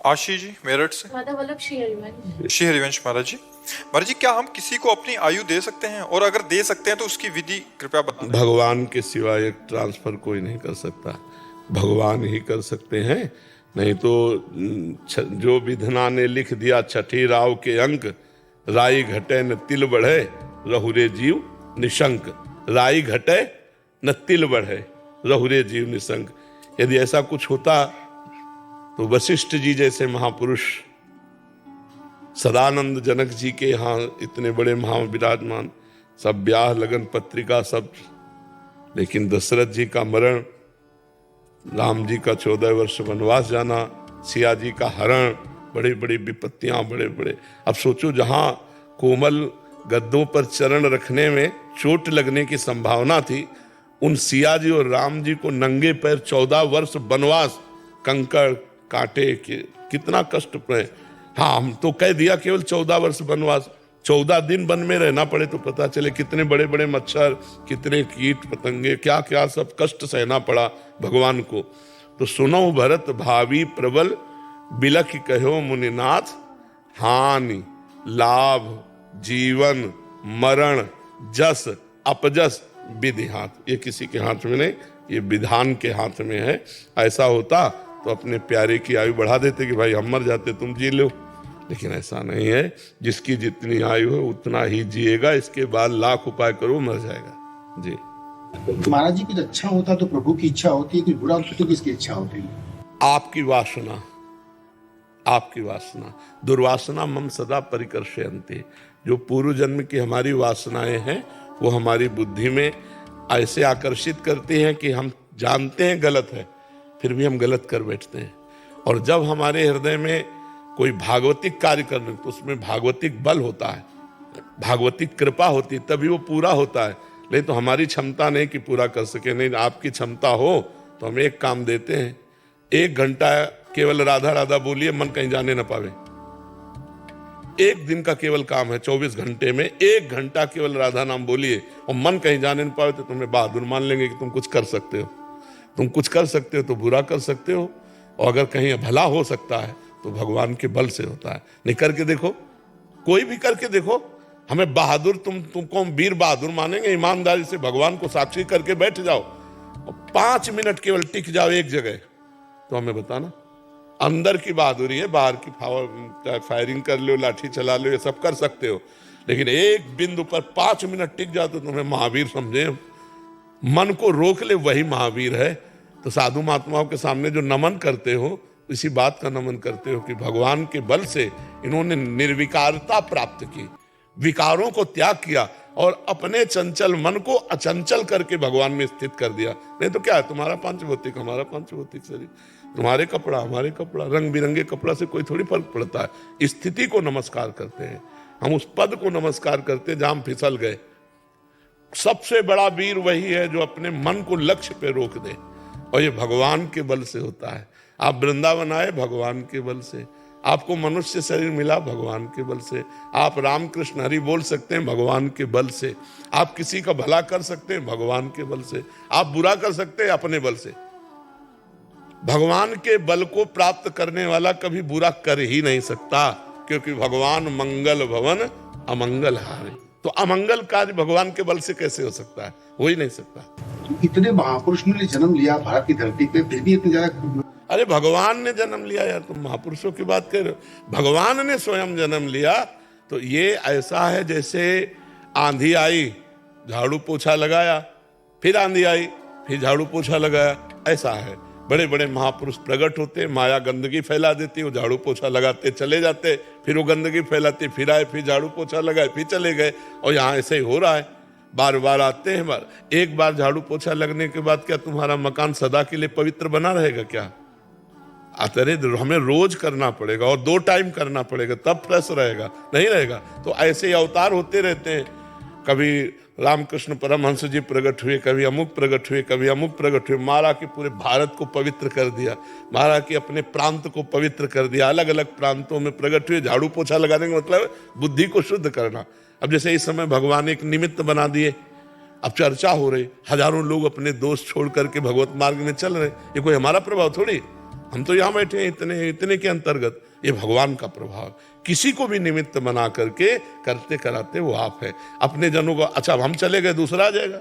आशीष जी मेरठ से। माता वल्लभ श्री हरिवंश। श्री हरिवंश महाराज जी, महाराज जी क्या हम किसी को अपनी आयु दे सकते हैं, और अगर दे सकते हैं तो उसकी विधि कृपया बता दें। भगवान के सिवा एक ट्रांसफर कोई नहीं कर सकता, भगवान ही कर सकते हैं। नहीं तो जो विधना ने लिख दिया छठी राव के अंक, राई घटे न तिल बढ़े रहुरे जीव निशंक। राई घटे न तिल बढ़े रहुरे जीव निशंक। यदि ऐसा कुछ होता तो वशिष्ठ जी जैसे महापुरुष, सदानंद जनक जी के यहाँ इतने बड़े महाविराजमान, सब ब्याह लगन पत्रिका सब, लेकिन दशरथ जी का मरण, राम जी का 14 वर्ष वनवास जाना, सिया जी का हरण, बड़ी बड़ी विपत्तियां, बड़े बड़े। अब सोचो, जहां कोमल गद्दों पर चरण रखने में चोट लगने की संभावना थी, उन सिया जी और राम जी को नंगे पैर 14 वर्ष वनवास, कंकड़ कांटे के कितना कष्ट पड़े। हाँ, हम तो कह दिया केवल 14 वर्ष वनवास, 14 दिन वन में रहना पड़े तो पता चले कितने बड़े बड़े मच्छर, कितने कीट पतंगे, क्या क्या सब कष्ट सहना पड़ा भगवान को। तो सुनो भरत भावी प्रबल, बिलख कहो मुनिनाथ, हानि लाभ जीवन मरण जस अपजस विधि हाथ। ये किसी के हाथ में नहीं, ये विधान के हाथ में है। ऐसा होता तो अपने प्यारे की आयु बढ़ा देते कि भाई हम मर जाते तुम जी लो, लेकिन ऐसा नहीं है। जिसकी जितनी आयु है उतना ही जिएगा, इसके बाद लाख उपाय करो मर जाएगा जी। महाराज जी, कुछ अच्छा होता तो प्रभु की इच्छा होती है, कुछ बुरा होता तो किसकी इच्छा होती है? आपकी वासना, आपकी वासना। दुर्वासना मम सदा परिकर्षयन्ति। जो पूर्व जन्म की हमारी वासनाएं हैं वो हमारी बुद्धि में ऐसे आकर्षित करती हैं कि हम जानते हैं गलत है, फिर भी हम गलत कर बैठते हैं। और जब हमारे हृदय में कोई भागवतिक कार्य करने, तो उसमें भागवतिक बल होता है, भागवतिक कृपा होती है, तभी वो पूरा होता है। नहीं तो हमारी क्षमता नहीं कि पूरा कर सके। नहीं, आपकी क्षमता हो तो हम एक काम देते हैं, 1 घंटा केवल राधा राधा बोलिए, मन कहीं जाने ना पावे। 1 दिन का केवल काम है, 24 घंटे में 1 घंटा केवल राधा नाम बोलिए और मन कहीं जाने ना पावे, तो तुम्हें बहादुर मान लेंगे कि तुम कुछ कर सकते हो। तुम कुछ कर सकते हो तो बुरा कर सकते हो, और अगर कहीं भला हो सकता है तो भगवान के बल से होता है। नहीं, करके देखो, कोई भी करके देखो। हमें बहादुर, तुमको हम वीर बहादुर मानेंगे? ईमानदारी से भगवान को साक्षी करके बैठ जाओ और 5 मिनट केवल टिक जाओ एक जगह, तो हमें बताना। अंदर की बहादुरी है, बाहर की फायरिंग कर लो, लाठी चला लो, ये सब कर सकते हो, लेकिन एक बिंदु पर 5 मिनट टिक जाओ तो तुम्हें महावीर समझे। मन को रोक ले, वही महावीर है। तो साधु महात्माओं के सामने जो नमन करते हो, इसी बात का नमन करते हो कि भगवान के बल से इन्होंने निर्विकारता प्राप्त की, विकारों को त्याग किया और अपने चंचल मन को अचंचल करके भगवान में स्थित कर दिया। नहीं तो क्या है, तुम्हारा पंचभौतिक हमारा पंचभौतिक शरीर, तुम्हारे कपड़ा हमारे कपड़ा, रंग बिरंगे कपड़ा से कोई थोड़ी फर्क पड़ता है। स्थिति को नमस्कार करते हैं हम, उस पद को नमस्कार करते हैं जहां हम फिसल गए। सबसे बड़ा वीर वही है जो अपने मन को लक्ष्य पे रोक दे, और ये भगवान के बल से होता है। आप वृंदावन आए भगवान के बल से, आपको मनुष्य शरीर मिला भगवान के बल से, आप राम कृष्ण हरि बोल सकते हैं भगवान के बल से, आप किसी का भला कर सकते हैं भगवान के बल से, आप बुरा कर सकते हैं अपने बल से। भगवान के बल को प्राप्त करने वाला कभी बुरा कर ही नहीं सकता, क्योंकि भगवान मंगल भवन अमंगल हारे। तो अमंगल कार्य भगवान के बल से कैसे हो सकता है? हो ही नहीं सकता। इतने महापुरुषों ने जन्म लिया भारत की धरती पे, फिर भी इतने ज्यादा। अरे भगवान ने जन्म लिया यार, तुम महापुरुषों की बात कर रहे हो। भगवान ने स्वयं जन्म लिया। तो ये ऐसा है जैसे आंधी आई, झाड़ू पोछा लगाया, फिर आंधी आई, फिर झाड़ू पोछा लगाया, ऐसा है। बड़े बड़े महापुरुष प्रकट होते, माया गंदगी फैला देती, वो झाड़ू पोछा लगाते चले जाते, फिर वो गंदगी फैलाते, फिर आए, फिर झाड़ू पोछा लगाए, फिर चले गए। और यहाँ ऐसे ही हो रहा है, बार बार आते हैं। एक बार झाड़ू पोछा लगने के बाद क्या तुम्हारा मकान सदा के लिए पवित्र बना रहेगा क्या? अतरे हमें रोज करना पड़ेगा और 2 टाइम करना पड़ेगा, तब फ्रेश रहेगा, नहीं रहेगा। तो ऐसे ही अवतार होते रहते हैं। कभी रामकृष्ण परमहंस जी प्रकट हुए, कभी अमुक प्रकट हुए, कभी अमुक प्रकट हुए। महाराज के पूरे भारत को पवित्र कर दिया, महाराज के अपने प्रांत को पवित्र कर दिया, अलग अलग प्रांतों में प्रकट हुए। झाड़ू पोछा लगाने का मतलब बुद्धि को शुद्ध करना। अब जैसे इस समय भगवान एक निमित्त बना दिए, अब चर्चा हो रही, हजारों लोग अपने दोस्त छोड़ करके भगवत मार्ग में चल रहे। ये कोई हमारा प्रभाव थोड़ी, हम तो यहाँ बैठे हैं इतने इतने के अंतर्गत। ये भगवान का प्रभाव, किसी को भी निमित्त बना करके करते कराते वो आप है। अपने जनों को, अच्छा हम चले गए दूसरा आ जाएगा,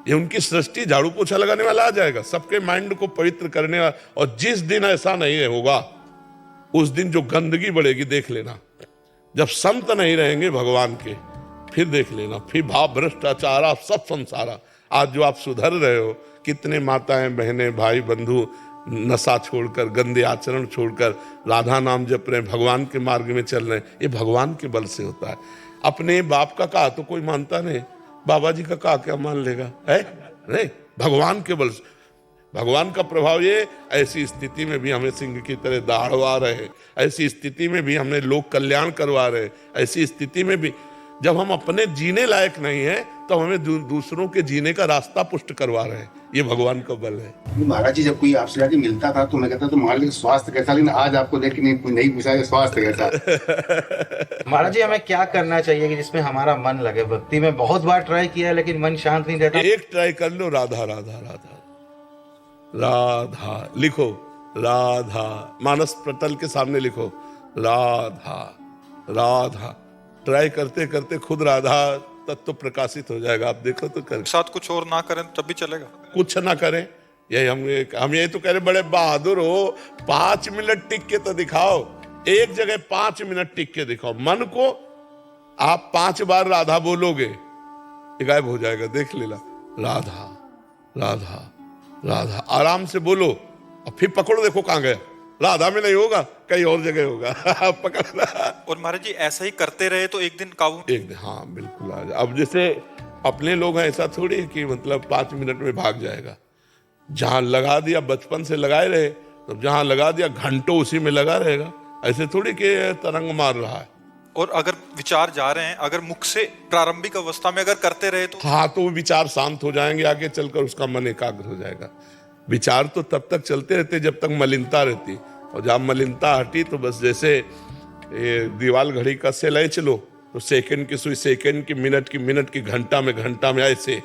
ये उनकी सृष्टि, झाड़ू पोछा लगाने वाला आ जाएगा, सबके माइंड को पवित्र करने वाला। और जिस दिन ऐसा नहीं होगा उस दिन जो गंदगी बढ़ेगी देख लेना। जब संत नहीं रहेंगे भगवान के, फिर देख लेना, फिर भाव भ्रष्टाचार सब संसारा। आज जो आप सुधर रहे हो, कितने माताएं बहनें भाई बंधु नशा छोड़कर, गंदे आचरण छोड़कर राधा नाम जप रहे, भगवान के मार्ग में चल रहे हैं, ये भगवान के बल से होता है। अपने बाप का कहा तो कोई मानता नहीं, बाबा जी का कहा क्या मान लेगा, है नहीं, भगवान के बल से। भगवान का प्रभाव ये, ऐसी स्थिति में भी हमें सिंह की तरह दहाड़वा रहे हैं, ऐसी स्थिति में भी हमें लोक कल्याण करवा रहे हैं, ऐसी स्थिति में भी जब हम अपने जीने लायक नहीं है तो हमें दूसरों के जीने का रास्ता पुष्ट करवा रहे हैं। ये भगवान का बल है। महाराज जी, जब कोई आपसे आके मिलता था तो मैं कहता तो मान लीजिए स्वास्थ्य कैसा, लेकिन आज आपको देख के नहीं पूछा है स्वास्थ्य कैसा। महाराज जी, हमें क्या करना चाहिए कि जिसमें हमारा मन लगे? भक्ति में बहुत बार ट्राई किया है लेकिन मन शांत नहीं रहता। एक ट्राई कर लो, राधा राधा राधा राधा लिखो, राधा मानस पटल के सामने लिखो, राधा राधा। ट्राई करते करते खुद राधा तत्व प्रकाशित हो जाएगा। आप देखो तो कर साथ कुछ और ना करें तब भी चलेगा, कुछ ना करें। यही हम यही तो कह रहे, बड़े बहादुर हो, 5 मिनट टिक के तो दिखाओ, एक जगह 5 मिनट टिक के दिखाओ। मन को आप 5 बार राधा बोलोगे, ये गायब हो जाएगा, देख लेना। राधा राधा राधा आराम से बोलो और फिर पकड़ो, देखो कहां गया। राधा में नहीं होगा, कहीं और जगह होगा। पकड़ना। और महाराज जी ऐसा ही करते रहे तो एक दिन काबू, एक दिन, हाँ बिल्कुल आ जाए। अब जैसे अपने लोग हैं, ऐसा थोड़ी है कि मतलब 5 मिनट में भाग जाएगा। जहां लगा दिया, बचपन से लगाए रहे, तो जहां लगा दिया घंटों उसी में लगा रहेगा। ऐसे थोड़ी कि तरंग मार रहा है। और अगर विचार जा रहे हैं, अगर मुख से प्रारंभिक अवस्था में अगर करते रहे तो हाँ, तो वो विचार शांत हो जाएंगे, आगे चलकर उसका मन एकाग्र हो जाएगा। विचार तो तब तक चलते रहते जब तक मलिनता रहती, और जब मलिनता हटी तो बस जैसे दीवाल घड़ी का सेल चलो तो सेकंड की सुई सेकंड की, मिनट की, घंटा में ऐसे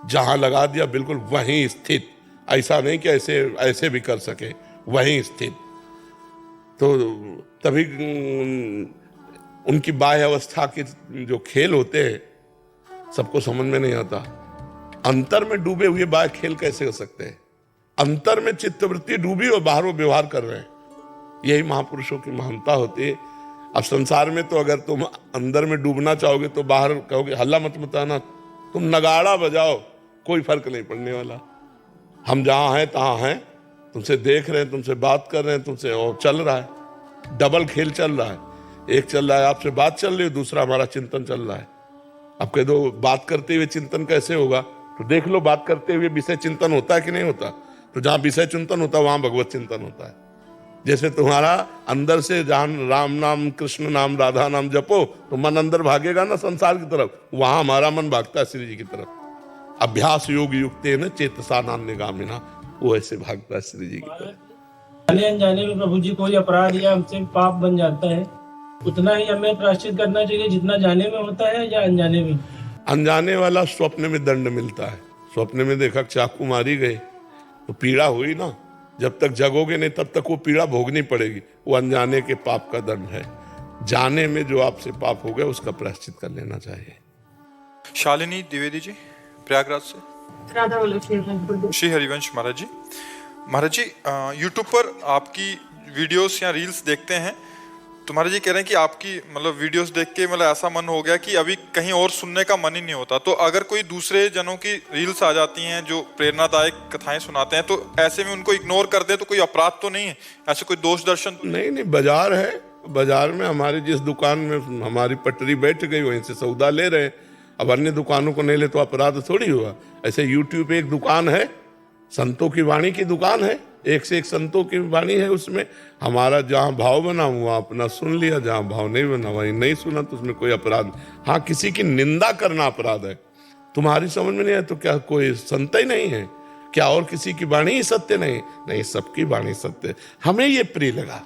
जहां लगा दिया बिल्कुल वहीं स्थित। ऐसा नहीं कि ऐसे भी कर सके, वहीं स्थित। तो तभी उनकी बाह्य अवस्था के जो खेल होते हैं सबको समझ में नहीं आता। अंतर में डूबे हुए बाह्य खेल कैसे हो सकते हैं? अंतर में चित्तवृत्ति डूबी और बाहर वो व्यवहार कर रहे हैं। यही महापुरुषों की महानता होती है। अब संसार में तो अगर तुम अंदर में डूबना चाहोगे तो बाहर कहोगे हल्ला मत मचाना, तुम नगाड़ा बजाओ, कोई फर्क नहीं पड़ने वाला। हम जहां हैं तहां हैं, तुमसे देख रहे हैं, तुमसे बात कर रहे हैं, तुमसे और चल रहा है, डबल खेल चल रहा है। एक चल रहा है आपसे बात चल रही है, दूसरा हमारा चिंतन चल रहा है। अब कह दो बात करते हुए चिंतन कैसे होगा, तो देख लो बात करते हुए विषय चिंतन होता है कि नहीं होता। तो जहां विषय चिंतन होता है वहां भगवत चिंतन होता है। जैसे तुम्हारा अंदर से जहां राम नाम, कृष्ण नाम, राधा नाम जपो तो मन अंदर भागेगा ना संसार की तरफ, वहां हमारा मन भागता है श्री जी की तरफ। अभ्यास योग युक्त न चेतसा नान्यगामिना, वो ऐसे भागता है श्री जी की तरफ। जाने अनजाने में प्रभु जी कोई अपराध या हमसे पाप बन जाता है, उतना ही हमें प्रायश्चित करना चाहिए जितना जाने में होता है या अनजाने में। अनजाने वाला स्वप्न में दंड मिलता है। स्वप्न में देखा चाकू मारी गई तो पीड़ा हुई ना, जब तक जगोगे नहीं तब तक वो पीड़ा भोगनी पड़ेगी। वो अनजाने के पाप का दंड है। जाने में जो आपसे पाप हो गया उसका प्रायश्चित कर लेना चाहिए। शालिनी द्विवेदी जी प्रयागराज से। राधा वल्लभ श्री हरिवंश महाराज जी। महाराज जी यूट्यूब पर आपकी वीडियोस या रील्स देखते हैं तो महाराज जी कह रहे हैं कि आपकी मतलब वीडियोस देख के मतलब ऐसा मन हो गया कि अभी कहीं और सुनने का मन ही नहीं होता। तो अगर कोई दूसरे जनों की रील्स आ जाती हैं जो प्रेरणादायक कथाएं सुनाते हैं तो ऐसे में उनको इग्नोर कर दे तो कोई अपराध तो नहीं है, ऐसे कोई दोष दर्शन? नहीं, बाजार है, बाजार में हमारी जिस दुकान में हमारी पटरी बैठ गई वहीं से सौदा ले रहे हैं। अब अन्य दुकानों को नहीं ले तो अपराध थोड़ी हुआ। ऐसे यूट्यूब पे एक दुकान है, संतों की वाणी की दुकान है, एक से एक संतों की वाणी है। उसमें हमारा जहाँ भाव बना हुआ अपना सुन लिया, जहाँ भाव नहीं बना वहीं नहीं सुना, तो उसमें कोई अपराध। हाँ, किसी की निंदा करना अपराध है। तुम्हारी समझ में नहीं है तो क्या कोई संत ही नहीं है क्या? और किसी की वाणी ही सत्य नहीं? नहीं, सबकी वाणी सत्य। हमें ये प्रिय लगा,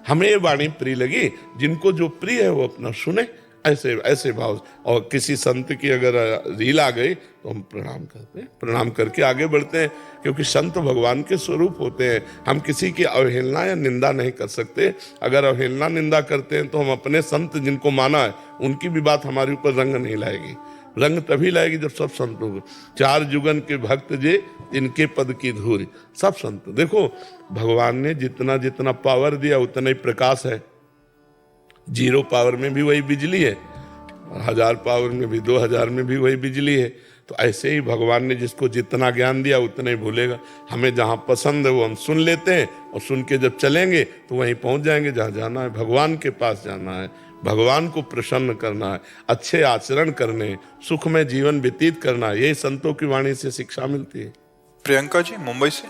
हमें ये वाणी प्रिय लगी। जिनको जो प्रिय है वो अपना सुने, ऐसे ऐसे भाव। और किसी संत की अगर रील आ गई तो हम प्रणाम करते हैं, प्रणाम करके आगे बढ़ते हैं, क्योंकि संत भगवान के स्वरूप होते हैं। हम किसी की अवहेलना या निंदा नहीं कर सकते। अगर अवहेलना निंदा करते हैं तो हम अपने संत जिनको माना है उनकी भी बात हमारे ऊपर रंग नहीं लाएगी। रंग तभी लाएगी जब सब संत होंगे। 4 जुगन के भक्त जे इनके पद की धूरी, सब संत। देखो भगवान ने जितना जितना पावर दिया उतना ही प्रकाश है। 0 पावर में भी वही बिजली है, 1000 पावर में भी, 2000 में भी वही बिजली है। तो ऐसे ही भगवान ने जिसको जितना ज्ञान दिया उतना ही भूलेगा। हमें जहाँ पसंद है वो हम सुन लेते हैं, और सुन के जब चलेंगे तो वहीं पहुंच जाएंगे जहाँ जाना है। भगवान के पास जाना है, भगवान को प्रसन्न करना है, अच्छे आचरण करने, सुख में जीवन व्यतीत करना है। यही संतों की वाणी से शिक्षा मिलती है। प्रियंका जी मुंबई से।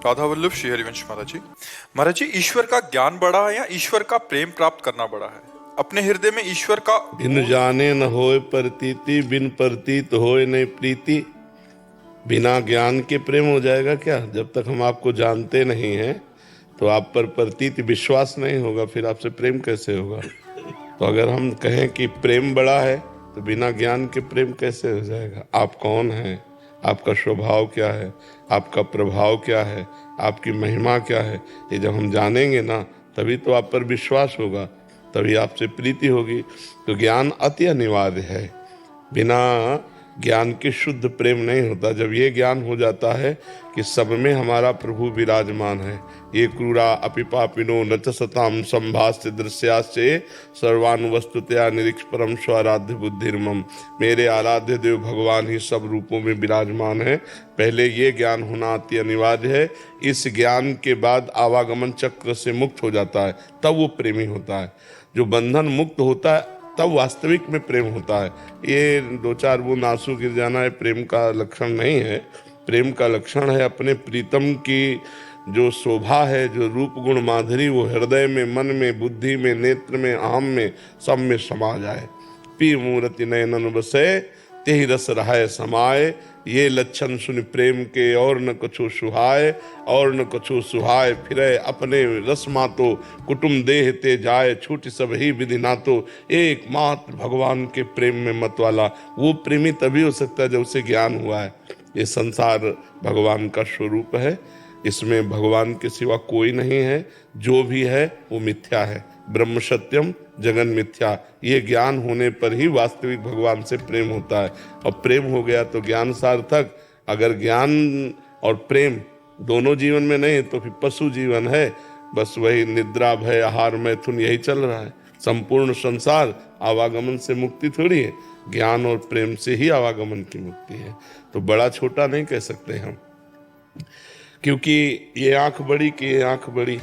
राधा वल्लभ श्री हरिवंश महाराज जी, ईश्वर का ज्ञान बड़ा है या ईश्वर का प्रेम प्राप्त करना बड़ा है? अपने हृदय में ईश्वर का बिन जाने न होए प्रतीति, बिन प्रतीत होए नहीं प्रीति। बिना ज्ञान के प्रेम हो जाएगा क्या? जब तक हम आपको जानते नहीं हैं तो आप पर प्रतीत विश्वास नहीं होगा, फिर आपसे प्रेम कैसे होगा? तो अगर हम कहें कि प्रेम बड़ा है तो बिना ज्ञान के प्रेम कैसे हो जाएगा? आप कौन हैं, आपका स्वभाव क्या है, आपका प्रभाव क्या है, आपकी महिमा क्या है, ये जब हम जानेंगे ना तभी तो आप पर विश्वास होगा, तभी आपसे प्रीति होगी। तो ज्ञान अति अनिवार्य है, बिना ज्ञान के शुद्ध प्रेम नहीं होता। जब ये ज्ञान हो जाता है कि सब में हमारा प्रभु विराजमान है, ये क्रूरा अपि पापिनो न च सताम संभास्य दृश्यास्य सर्वानुवस्तुतया निरीक्ष परम स्वाराध्य बुद्धिर्मम। मेरे आराध्य देव भगवान ही सब रूपों में विराजमान है। पहले ये ज्ञान होना अति अनिवार्य है। इस ज्ञान के बाद आवागमन चक्र से मुक्त हो जाता है, तब वो प्रेमी होता है। जो बंधन मुक्त होता है तब वास्तविक में प्रेम होता है। ये 2-4 बूंद आंसू गिर जाना है प्रेम का लक्षण नहीं है। प्रेम का लक्षण है अपने प्रीतम की जो शोभा है, जो रूप गुण माधुरी, वो हृदय में, मन में, बुद्धि में, नेत्र में, आम में, सब में समा जाए। पी मूर्ति नयनन बसे तेहि रस रहाय समाए। ये लक्षण सुन प्रेम के और न कछु सुहाय, और न कछु सुहाय फिरे अपने रस मातो। कुटुम देह ते जाए छूट सब ही विधि नातो। एकमात्र भगवान के प्रेम में मत वाला वो प्रेमी तभी हो सकता है जब उसे ज्ञान हुआ है। ये संसार भगवान का स्वरूप है, इसमें भगवान के सिवा कोई नहीं है। जो भी है वो मिथ्या है। ब्रह्म सत्यम जगन मिथ्या। ये ज्ञान होने पर ही वास्तविक भगवान से प्रेम होता है। और प्रेम हो गया तो ज्ञान सार्थक। अगर ज्ञान और प्रेम दोनों जीवन में नहीं तो फिर पशु जीवन है। बस वही निद्रा भय आहार मैथुन यही चल रहा है। संपूर्ण संसार आवागमन से मुक्ति थोड़ी है, ज्ञान और प्रेम से ही आवागमन की मुक्ति है। तो बड़ा छोटा नहीं कह सकते हम, क्योंकि ये आंख बड़ी कि ये आंख बड़ी,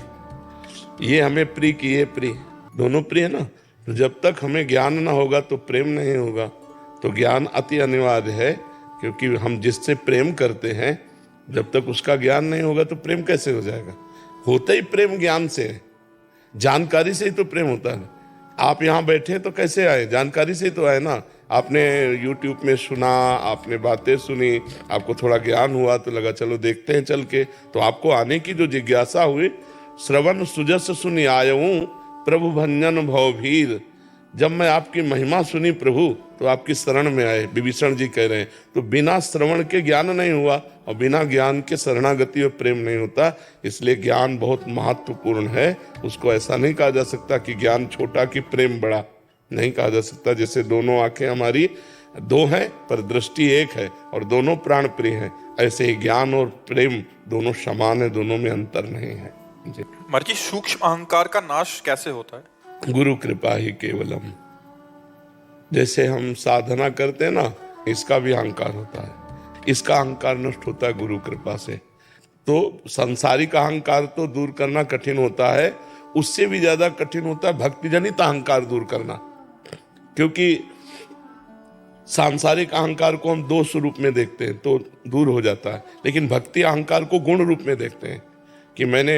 ये हमें प्रिय कि ये प्रिय, दोनों प्रिय ना। तो जब तक हमें ज्ञान ना होगा तो प्रेम नहीं होगा। तो ज्ञान अति अनिवार्य है, क्योंकि हम जिससे प्रेम करते हैं जब तक उसका ज्ञान नहीं होगा तो प्रेम कैसे हो जाएगा? होता ही प्रेम ज्ञान से है, जानकारी से ही तो प्रेम होता है। आप यहाँ बैठे तो कैसे आए? जानकारी से ही तो आए ना। आपने YouTube में सुना, आपने बातें सुनी, आपको थोड़ा ज्ञान हुआ तो लगा चलो देखते हैं चल के। तो आपको आने की जो जिज्ञासा हुई, श्रवण सुजस सुनि आयऊं प्रभु भंजन भवभीर। जब मैं आपकी महिमा सुनी प्रभु तो आपकी शरण में आए। विभीषण जी कह रहे हैं। तो बिना श्रवण के ज्ञान नहीं हुआ, और बिना ज्ञान के शरणागति और प्रेम नहीं होता। इसलिए ज्ञान बहुत महत्वपूर्ण है। उसको ऐसा नहीं कहा जा सकता कि ज्ञान छोटा कि प्रेम बड़ा, नहीं कहा जा सकता। जैसे दोनों आंखें हमारी दो हैं पर दृष्टि एक है, और दोनों प्राण प्रिय हैं, ऐसे ही ज्ञान और प्रेम दोनों समान है, दोनों में अंतर नहीं है। जी महाराज, सूक्ष्म अहंकार का नाश कैसे होता है? गुरु कृपा ही केवलम। जैसे हम साधना करते हैं ना, इसका भी अहंकार होता है, इसका अहंकार नष्ट होता है गुरु कृपा से। तो सांसारिक अहंकार तो दूर करना कठिन होता है, उससे भी ज्यादा कठिन होता है भक्ति जनित अहंकार दूर करना। क्योंकि सांसारिक अहंकार को हम दोष रूप में देखते हैं तो दूर हो जाता है, लेकिन भक्ति अहंकार को गुण रूप में देखते हैं कि मैंने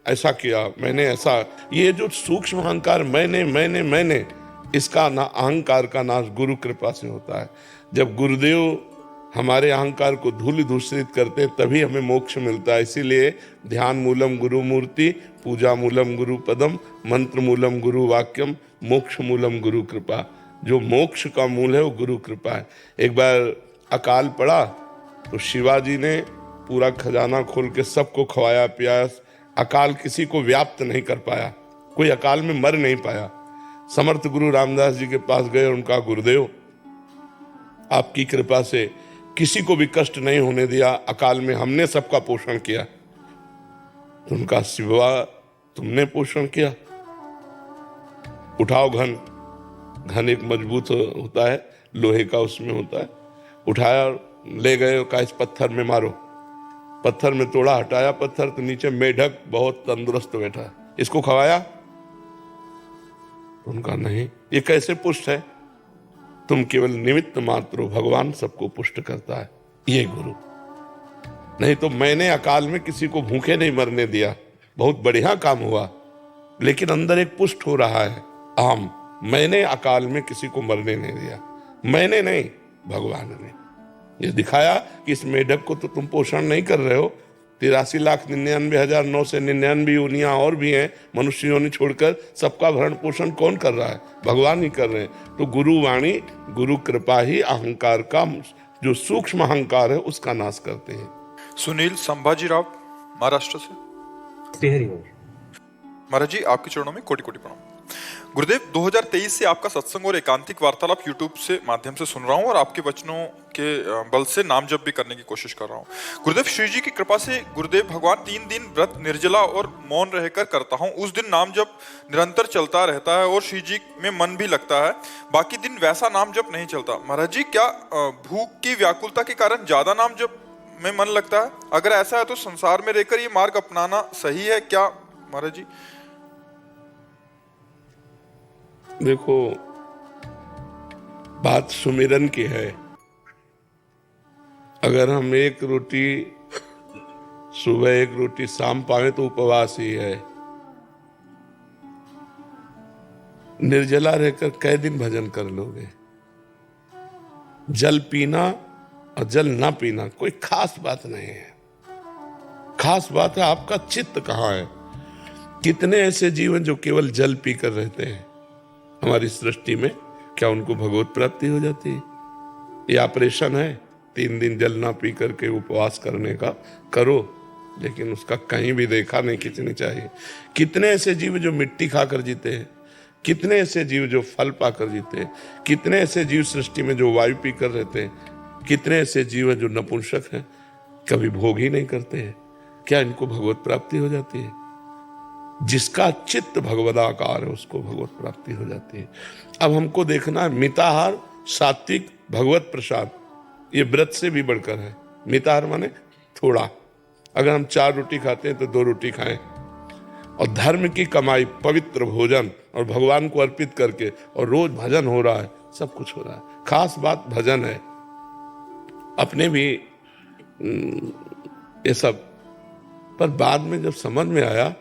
ऐसा किया, मैंने ऐसा। ये जो सूक्ष्म अहंकार मैंने, इसका ना अहंकार का नाश गुरु कृपा से होता है। जब गुरुदेव हमारे अहंकार को धूल दूषित करते हैं, तभी हमें मोक्ष मिलता है। इसीलिए ध्यान मूलम गुरु मूर्ति, पूजा मूलम गुरु पदम, मंत्र मूलम गुरु वाक्यम, मोक्ष मूलम गुरु कृपा। जो मोक्ष का मूल है वो गुरु कृपा है। एक बार अकाल पड़ा तो शिवाजी ने पूरा खजाना खोल के सबको खवाया पियाया। अकाल किसी को व्याप्त नहीं कर पाया, कोई अकाल में मर नहीं पाया। समर्थ गुरु रामदास जी के पास गए, उनका गुरुदेव आपकी कृपा से किसी को भी कष्ट नहीं होने दिया, अकाल में हमने सबका पोषण किया। तो उनका शिवा तुमने पोषण किया, उठाओ घन। घन एक मजबूत होता है, लोहे का उसमें होता है। उठाया, ले गए, कहा इस पत्थर में मारो। पत्थर में तोड़ा, हटाया पत्थर, तो नीचे मेढक बहुत तंदुरुस्त बैठा है। इसको खवाया? उनका नहीं, ये कैसे पुष्ट है? तुम केवल निमित्त मात्र हो, भगवान सबको पुष्ट करता है, ये गुरु। नहीं तो मैंने अकाल में किसी को भूखे नहीं मरने दिया, बहुत बढ़िया काम हुआ, लेकिन अंदर एक पुष्ट हो रहा है आम। मैंने अकाल में किसी को मरने नहीं दिया, मैंने नहीं, भगवान ने ये दिखाया कि इस मेढक को तो तुम पोषण नहीं कर रहे हो। 83,99,999 योनियां और भी हैं, मनुष्य योनि छोड़कर सबका भरण पोषण कौन कर रहा है? भगवान ही कर रहे हैं। तो गुरु वाणी, गुरु कृपा ही अहंकार का, जो सूक्ष्म अहंकार है, उसका नाश करते हैं। सुनील संभाजीराव, महाराष्ट्र से। महाराज जी, आपके चरणों में कोटि कोटि प्रणाम। गुरुदेव, 2023 से आपका सत्संग और एकांतिक वार्तालाप यूट्यूब से माध्यम से सुन रहा हूँ और आपके वचनों के बल से नाम जप भी करने की कोशिश कर रहा हूँ। गुरुदेव, श्री जी की कृपा से गुरुदेव भगवान 3 दिन व्रत निर्जला और मौन रहकर करता हूँ। उस दिन नाम जप निरंतर चलता रहता है और श्री जी में मन भी लगता है। बाकी दिन वैसा नाम जप नहीं चलता। महाराज जी, क्या भूख की व्याकुलता के कारण ज्यादा नाम जप में मन लगता है? अगर ऐसा है तो संसार में रहकर ये मार्ग अपनाना सही है क्या महाराज जी? देखो, बात सुमिरन की है। अगर हम एक रोटी सुबह, एक रोटी शाम पाए तो उपवास ही है। निर्जला रहकर कै दिन भजन कर लोगे? जल पीना और जल ना पीना कोई खास बात नहीं है। खास बात है आपका चित्त कहाँ है। कितने ऐसे जीवन जो केवल जल पीकर रहते हैं हमारी सृष्टि में, क्या उनको भगवत प्राप्ति हो जाती है? ये ऑपरेशन है 3 दिन जल ना पी करके उपवास करने का, करो, लेकिन उसका कहीं भी देखा नहीं खींचनी चाहिए। कितने ऐसे जीव जो मिट्टी खाकर जीते हैं, कितने ऐसे जीव जो फल पाकर जीते हैं, कितने ऐसे जीव सृष्टि में जो वायु पीकर रहते हैं, कितने ऐसे जीव हैं जो नपुंसक हैं, कभी भोग ही नहीं करते हैं। क्या इनको भगवत प्राप्ति हो जाती है? जिसका चित्त भगवदाकार है उसको भगवत प्राप्ति हो जाती है। अब हमको देखना है, मिताहार, सात्विक, भगवत प्रसाद, ये व्रत से भी बढ़कर है। मिताहार माने थोड़ा, अगर हम 4 रोटी खाते हैं तो 2 रोटी खाएं, और धर्म की कमाई, पवित्र भोजन और भगवान को अर्पित करके, और रोज भजन हो रहा है, सब कुछ हो रहा है। खास बात भजन है। अपने भी ये सब, पर बाद में जब समझ में आया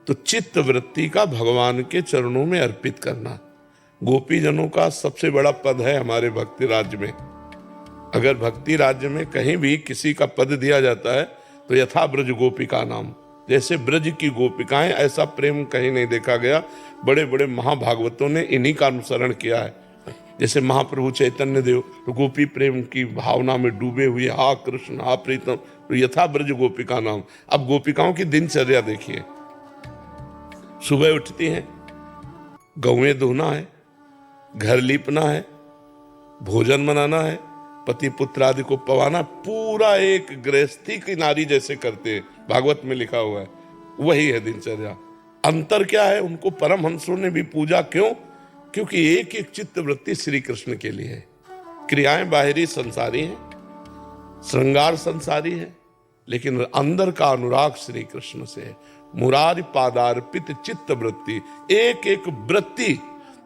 तो चित्त वृत्ति का भगवान के चरणों में अर्पित करना। गोपी जनों का सबसे बड़ा पद है हमारे भक्ति राज्य में। अगर भक्ति राज्य में कहीं भी किसी का पद दिया जाता है तो यथा ब्रज गोपिका नाम, जैसे ब्रज की गोपिकाएं, ऐसा प्रेम कहीं नहीं देखा गया। बड़े बड़े महाभागवतों ने इन्हीं का अनुसरण किया है। जैसे महाप्रभु चैतन्य देव तो गोपी प्रेम की भावना में डूबे हुए, हा कृष्ण हा प्रीतम, तो यथा ब्रज गोपिका नाम। अब गोपिकाओं की दिनचर्या देखिए, सुबह उठती हैं, गौएं धोना है, घर लीपना है, भोजन बनाना है, पति पुत्र आदि को पवाना, पूरा एक गृहस्थी की नारी जैसे करते हैं, भागवत में लिखा हुआ है, वही है दिनचर्या। अंतर क्या है? उनको परमहंसों ने भी पूजा क्यों? क्योंकि एक एक चित्त वृत्ति श्री कृष्ण के लिए है। क्रियाएं बाहरी संसारी हैं, श्रृंगार संसारी है, लेकिन अंदर का अनुराग श्री कृष्ण से है। मुरारी पादार्पित चित्त वृत्ति, एक एक वृत्ति,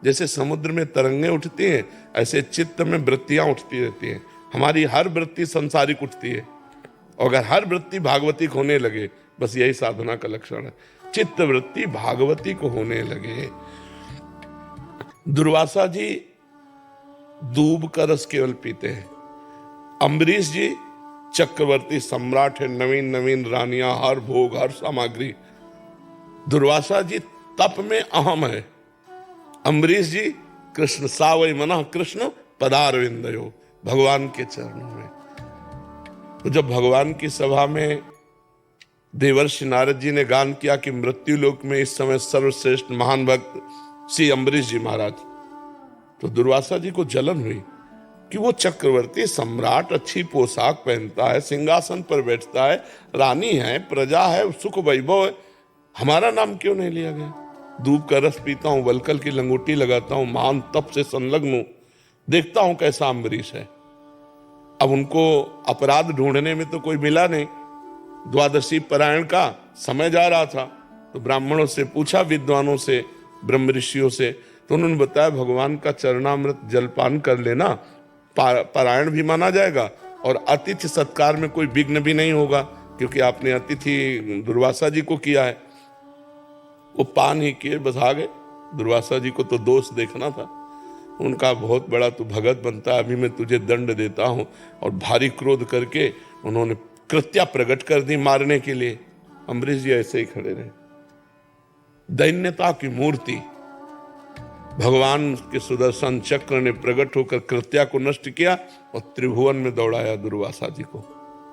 जैसे समुद्र में तरंगें उठती हैं, ऐसे चित्त में वृत्तियां उठती रहती हैं। हमारी हर वृत्ति संसारिक उठती है, और अगर हर वृत्ति भागवतिक होने लगे, बस यही साधना का लक्षण है, चित्त वृत्ति भागवती को होने लगे। दुर्वासा जी दूब का रस केवल पीते हैं, अम्बरीश जी चक्रवर्ती सम्राट है, नवीन नवीन रानियां, हर भोग हर सामग्री। दुर्वासा जी तप में अहम है। अम्बरीश जी कृष्ण सावई मना कृष्ण पदारविंदयो, भगवान के चरणों में। तो जब भगवान की सभा में देवर्षि नारद जी ने गान किया कि मृत्यु लोक में इस समय सर्वश्रेष्ठ महान भक्त श्री अम्बरीश जी महाराज, तो दुर्वासा जी को जलन हुई कि वो चक्रवर्ती सम्राट अच्छी पोशाक पहनता है, सिंहासन पर बैठता है, रानी है, प्रजा है, सुख वैभव है, हमारा नाम क्यों नहीं लिया गया? दूब का रस पीता हूं, वलकल की लंगोटी लगाता हूं, महान तप से संलग्न हूं, देखता हूं कैसा अम्बरीश है। अब उनको अपराध ढूंढने में तो कोई मिला नहीं। द्वादशी पारायण का समय जा रहा था, तो ब्राह्मणों से पूछा, विद्वानों से, ब्रह्म ऋषियों से, तो उन्होंने बताया भगवान का चरणामृत जलपान कर लेना, पारायण भी माना जाएगा और अतिथि सत्कार में कोई विघ्न भी नहीं होगा, क्योंकि आपने अतिथि दुर्वासा जी को किया है। वो पान ही किए बस आ गए। दुर्वासा जी को तो दोष देखना था। उनका बहुत बड़ा तू भगत बनता है, अभी मैं तुझे दंड देता हूं। और भारी क्रोध करके उन्होंने कृत्या प्रकट कर दी मारने के लिए। अम्बरीश जी ऐसे ही खड़े रहे। दैन्यता की मूर्ति भगवान के सुदर्शन चक्र ने प्रकट होकर कृत्या को नष्ट किया और त्रिभुवन में दौड़ाया दुर्वासा जी को।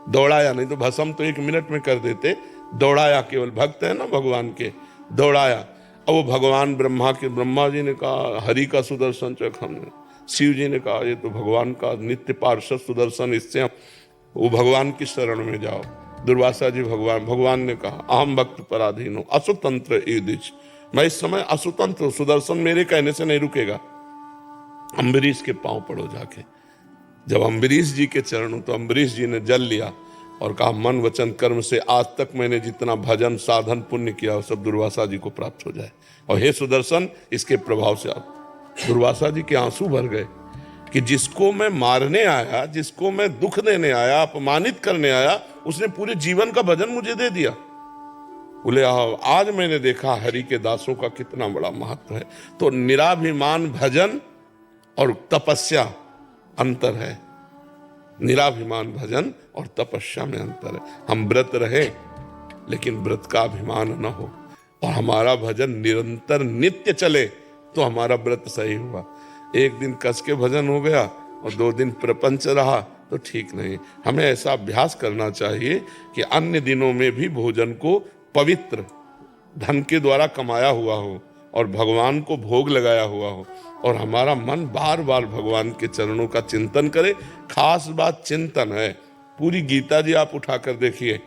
दौड़ाया नहीं तो भस्म तो 1 मिनट में कर देते, दौड़ाया, केवल भक्त है ना भगवान के, दौड़ाया। अब वो भगवान ब्रह्मा जी ने कहा हरि का सुदर्शन चक्र, हमने शिव जी ने कहा ये तो भगवान का नित्य पार्षद सुदर्शन, इससे वो भगवान की शरण में जाओ। दुर्वासा जी भगवान ने कहा अहम भक्त पराधीन हो असुतंत्र ईदिश, मैं इस समय असुतंत्र हूं, सुदर्शन मेरे कहने से नहीं रुकेगा। अम्बरीश के पांव पड़ो जाके। जब अम्बरीश जी के चरणों, तो अम्बरीश जी ने जल लिया और कहा मन वचन कर्म से आज तक मैंने जितना भजन साधन पुण्य किया वो सब दुर्वासा जी को प्राप्त हो जाए। और हे सुदर्शन, इसके प्रभाव से आप। दुर्वासा जी के आंसू भर गए कि जिसको मैं मारने आया, जिसको मैं दुख देने आया, अपमानित करने आया, उसने पूरे जीवन का भजन मुझे दे दिया। बोले आज मैंने देखा हरि के दासों का कितना बड़ा महत्व है। तो निराभिमान भजन और तपस्या अंतर है। निराभिमान भजन और तपस्या में अंतर है। हम व्रत रहे लेकिन व्रत का अभिमान न हो और हमारा भजन निरंतर नित्य चले तो हमारा व्रत सही हुआ। एक दिन कस के भजन हो गया और 2 दिन प्रपंच रहा तो ठीक नहीं। हमें ऐसा अभ्यास करना चाहिए कि अन्य दिनों में भी भोजन को पवित्र धन के द्वारा कमाया हुआ हो और भगवान को भोग लगाया हुआ हो और हमारा मन बार बार भगवान के चरणों का चिंतन करे। खास बात चिंतन है। पूरी गीता जी आप उठाकर देखिए,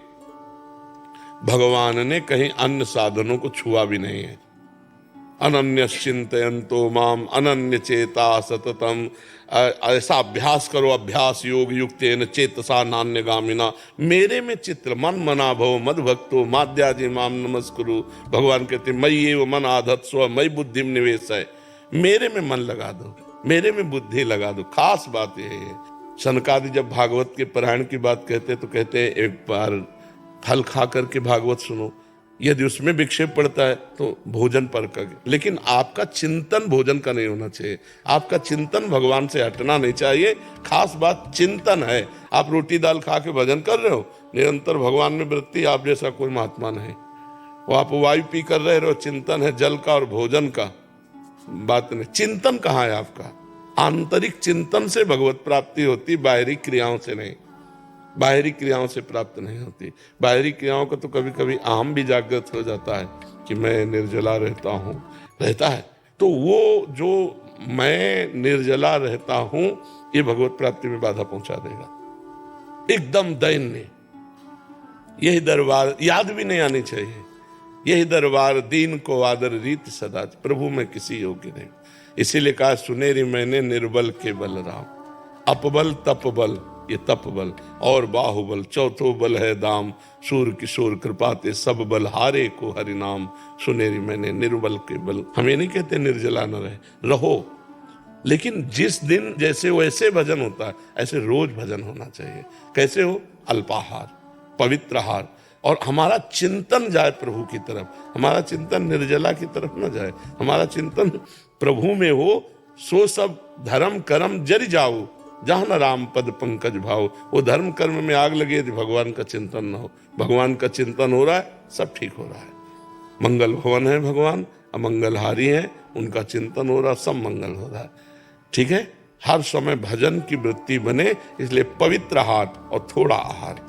भगवान ने कहीं अन्य साधनों को छुआ भी नहीं है। अनन्य चिंतयन्तो माम अनन्य चेता सततम, ऐसा अभ्यास करो, अभ्यास योग युक्तेन चेतसा नान्यगामिना, मेरे में चित्र मन मना भव मद भक्तो माद्याजी माम नमस्कुरु। भगवान कहते मयि एव मन आधत स्व मयि बुद्धिम निवेश है। मेरे में मन लगा दो, मेरे में बुद्धि लगा दो। खास बात यह है। सनकादि जब भागवत के पारायण की बात कहते तो कहते हैं एक बार फल खा करके भागवत सुनो, यदि उसमें विक्षेप पड़ता है तो भोजन पर कर, लेकिन आपका चिंतन भोजन का नहीं होना चाहिए। आपका चिंतन भगवान से हटना नहीं चाहिए। खास बात चिंतन है। आप रोटी दाल खा के भजन कर रहे हो, निरंतर भगवान में वृत्ति, आप जैसा कोई महात्मा नहीं। वो आप वायु पी कर रहे हो, चिंतन है जल का और भोजन का, बात नहीं। चिंतन कहाँ है आपका? आंतरिक चिंतन से भगवत प्राप्ति होती, बाहरी क्रियाओं से नहीं। बाहरी क्रियाओं से प्राप्त नहीं होती। बाहरी क्रियाओं का तो कभी कभी अहम भी जागृत हो जाता है कि मैं निर्जला रहता है, तो वो जो मैं निर्जला रहता हूं ये भगवत प्राप्ति में बाधा पहुंचा देगा। एकदम दैन्य। यही दरबार याद भी नहीं आनी चाहिए। यही दरबार दीन को आदर रीत सदा, प्रभु में किसी योग्य नहीं। इसीलिए कहा सुनेरी मैंने निर्बल के बल राम, अपबल तप बल, ये तप बल और बाहुबल, चौथो बल है दाम, सूर किशोर कृपाते सब बल हारे को हरि नाम, सुनेरी मैंने निर्बल के बल। हम ये नहीं कहते निर्जला न रहो, लेकिन जिस दिन जैसे वैसे भजन होता है ऐसे रोज भजन होना चाहिए। कैसे हो? अल्पाहार, पवित्र आहार, और हमारा चिंतन जाए प्रभु की तरफ। हमारा चिंतन निर्जला की तरफ न जाए, हमारा चिंतन प्रभु में हो। सो सब धर्म कर्म जरि जाओ, जहाँ न राम पद पंकज भाव। वो धर्म कर्म में आग लगी यदि भगवान का चिंतन न हो। भगवान का चिंतन हो रहा है, सब ठीक हो रहा है। मंगल भवन है भगवान, अमंगलहारी है, उनका चिंतन हो रहा, सब मंगल हो रहा है। ठीक है, हर समय भजन की वृत्ति बने, इसलिए पवित्र आहार और थोड़ा आहार।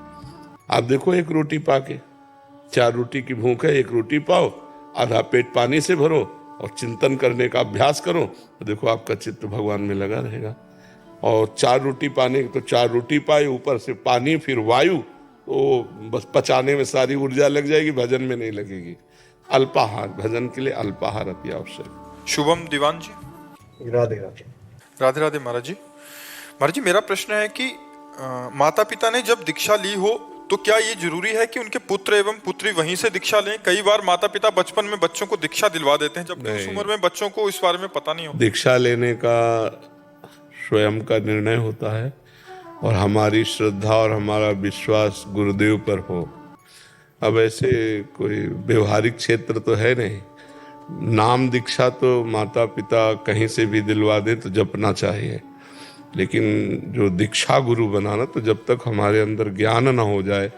आप देखो, एक रोटी पाके, 4 रोटी की भूख है, 1 रोटी पाओ, आधा पेट पानी से भरो और चिंतन करने का अभ्यास करो, तो देखो आपका चित्त भगवान में लगा रहेगा। और 4 रोटी पाने तो 4 रोटी पाए, ऊपर से पानी, फिर वायु, तो बस पचाने में सारी ऊर्जा लग जाएगी, भजन में नहीं लगेगी। अल्पाहार, भजन के लिए अल्पाहार अति आवश्यक। शुभम दीवान जी। राधे राधे। राधे राधे महाराज जी। महाराज जी, मेरा प्रश्न है कि माता पिता ने जब दीक्षा ली हो तो क्या ये जरूरी है कि उनके पुत्र एवं पुत्री वहीं से दीक्षा लें? कई बार माता पिता बचपन में बच्चों को दीक्षा दिलवा देते हैं, जबकि उस उम्र में बच्चों को इस बारे में पता नहीं होता। दीक्षा लेने का स्वयं का निर्णय होता है और हमारी श्रद्धा और हमारा विश्वास गुरुदेव पर हो। अब ऐसे कोई व्यवहारिक क्षेत्र तो है नहीं। नाम दीक्षा तो माता पिता कहीं से भी दिलवा दे तो जपना चाहिए, लेकिन जो दीक्षा गुरु बनाना, तो जब तक हमारे अंदर ज्ञान ना हो जाए,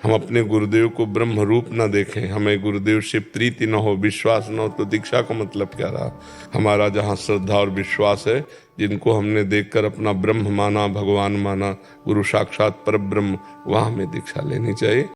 हम अपने गुरुदेव को ब्रह्म रूप ना देखें, हमें गुरुदेव से प्रीति ना हो, विश्वास ना हो, तो दीक्षा का मतलब क्या रहा? हमारा जहाँ श्रद्धा और विश्वास है, जिनको हमने देखकर अपना ब्रह्म माना, भगवान माना, गुरु साक्षात पर ब्रह्म, वहाँ हमें दीक्षा लेनी चाहिए।